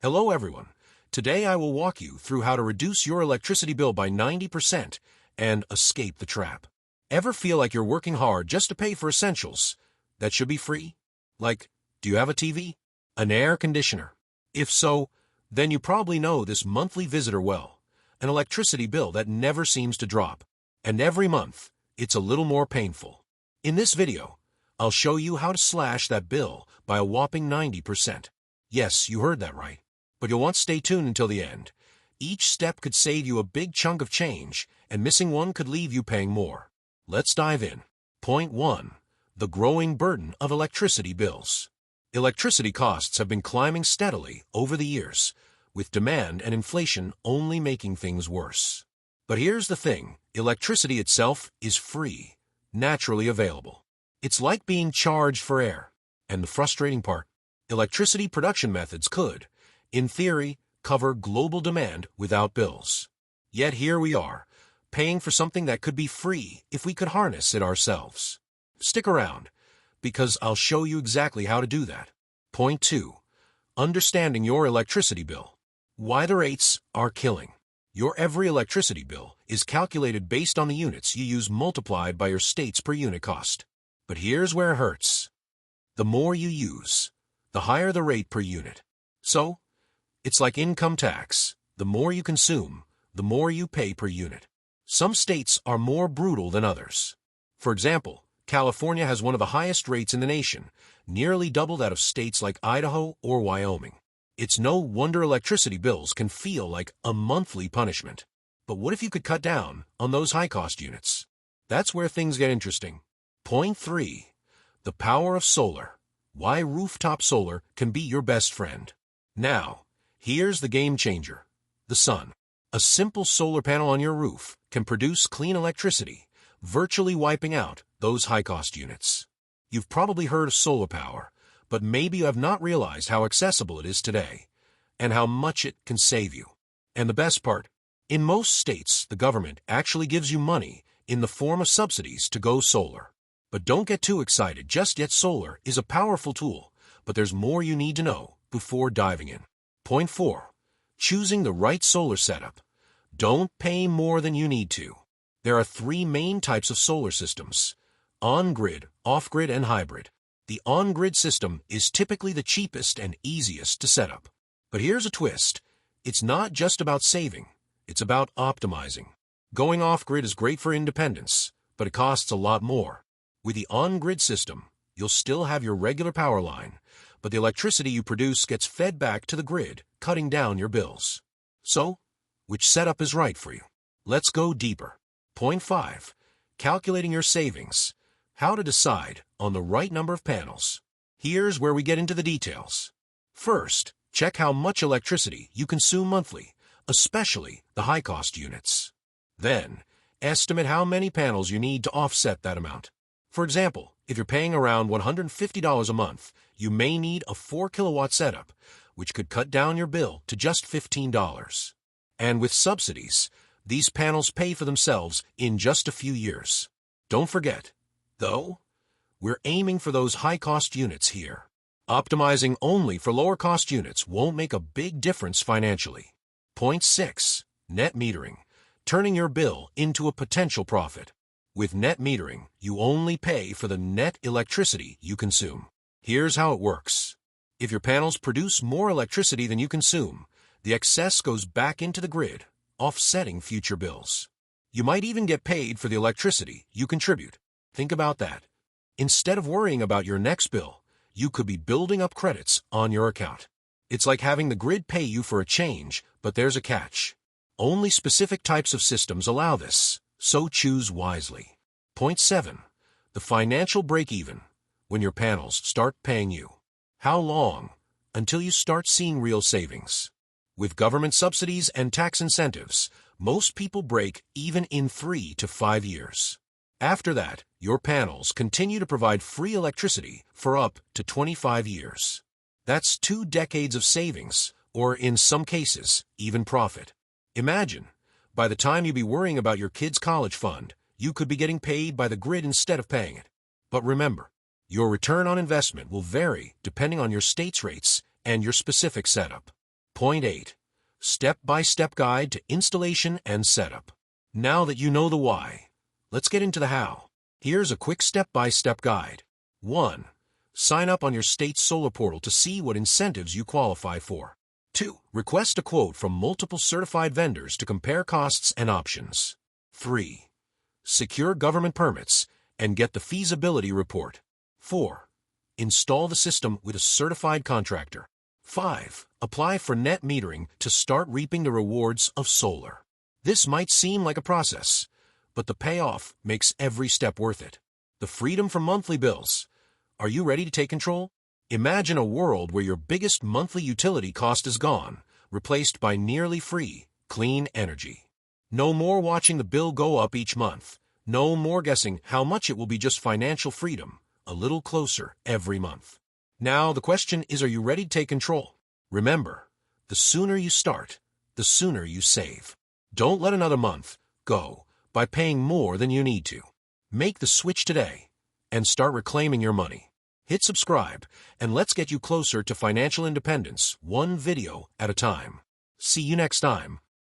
Hello everyone. Today I will walk you through how to reduce your electricity bill by 90% and escape the trap. Ever feel like you're working hard just to pay for essentials that should be free? Like, do you have a TV? An air conditioner? If so, then you probably know this monthly visitor well, an electricity bill that never seems to drop. And every month, it's a little more painful. In this video, I'll show you how to slash that bill by a whopping 90%. Yes, you heard that right. But you'll want to stay tuned until the end. Each step could save you a big chunk of change, and missing one could leave you paying more. Let's dive in. Point 1. The growing burden of electricity bills. Electricity costs have been climbing steadily over the years, with demand and inflation only making things worse. But here's the thing, electricity itself is free, naturally available. It's like being charged for air. And the frustrating part, electricity production methods could, in theory, cover global demand without bills. Yet here we are, paying for something that could be free if we could harness it ourselves. Stick around, because I'll show you exactly how to do that. Point 2. Understanding your electricity bill. Why the rates are killing. Your every electricity bill is calculated based on the units you use multiplied by your state's per unit cost. But here's where it hurts. The more you use, the higher the rate per unit. So, it's like income tax. The more you consume, the more you pay per unit. Some states are more brutal than others. For example, California has one of the highest rates in the nation, nearly double that of states like Idaho or Wyoming. It's no wonder electricity bills can feel like a monthly punishment. But what if you could cut down on those high-cost units? That's where things get interesting. Point 3. The power of solar. Why rooftop solar can be your best friend. Now, here's the game changer. The sun. A simple solar panel on your roof can produce clean electricity, virtually wiping out those high-cost units. You've probably heard of solar power, but maybe you have not realized how accessible it is today, and how much it can save you. And the best part, in most states, the government actually gives you money in the form of subsidies to go solar. But don't get too excited just yet. Solar is a powerful tool, but there's more you need to know before diving in. Point 4. Choosing the right solar setup. Don't pay more than you need to. There are 3 main types of solar systems: on-grid, off-grid, and hybrid. The on-grid system is typically the cheapest and easiest to set up. But here's a twist. It's not just about saving, it's about optimizing. Going off-grid is great for independence, but it costs a lot more. With the on-grid system, you'll still have your regular power line, but the electricity you produce gets fed back to the grid, cutting down your bills. So, which setup is right for you? Let's go deeper. Point 5. Calculating your savings. How to decide on the right number of panels. Here's where we get into the details. First, check how much electricity you consume monthly, especially the high-cost units. Then, estimate how many panels you need to offset that amount. For example, if you're paying around $150 a month, you may need a 4-kilowatt setup, which could cut down your bill to just $15. And with subsidies, these panels pay for themselves in just a few years. Don't forget, though, we're aiming for those high-cost units here. Optimizing only for lower-cost units won't make a big difference financially. Point 6. Net metering. Turning your bill into a potential profit. With net metering, you only pay for the net electricity you consume. Here's how it works. If your panels produce more electricity than you consume, the excess goes back into the grid, offsetting future bills. You might even get paid for the electricity you contribute. Think about that. Instead of worrying about your next bill, you could be building up credits on your account. It's like having the grid pay you for a change, but there's a catch. Only specific types of systems allow this, so choose wisely. Point 7. The financial break-even. When your panels start paying you. How long until you start seeing real savings? With government subsidies and tax incentives, most people break even in 3 to 5 years. After that, your panels continue to provide free electricity for up to 25 years. That's 2 decades of savings, or in some cases, even profit. Imagine, by the time you be worrying about your kid's college fund, you could be getting paid by the grid instead of paying it. But remember, your return on investment will vary depending on your state's rates and your specific setup. Point 8. Step-by-step guide to installation and setup. Now that you know the why, let's get into the how. Here's a quick step-by-step guide. 1. Sign up on your state's solar portal to see what incentives you qualify for. 2. Request a quote from multiple certified vendors to compare costs and options. 3. Secure government permits and get the feasibility report. 4. Install the system with a certified contractor. 5. Apply for net metering to start reaping the rewards of solar. This might seem like a process, but the payoff makes every step worth it. The freedom from monthly bills. Are you ready to take control? Imagine a world where your biggest monthly utility cost is gone, replaced by nearly free, clean energy. No more watching the bill go up each month. No more guessing how much it will be. Just financial freedom, a little closer every month. Now the question is, are you ready to take control? Remember, the sooner you start, the sooner you save. Don't let another month go by paying more than you need to. Make the switch today and start reclaiming your money. Hit subscribe and let's get you closer to financial independence, one video at a time. See you next time.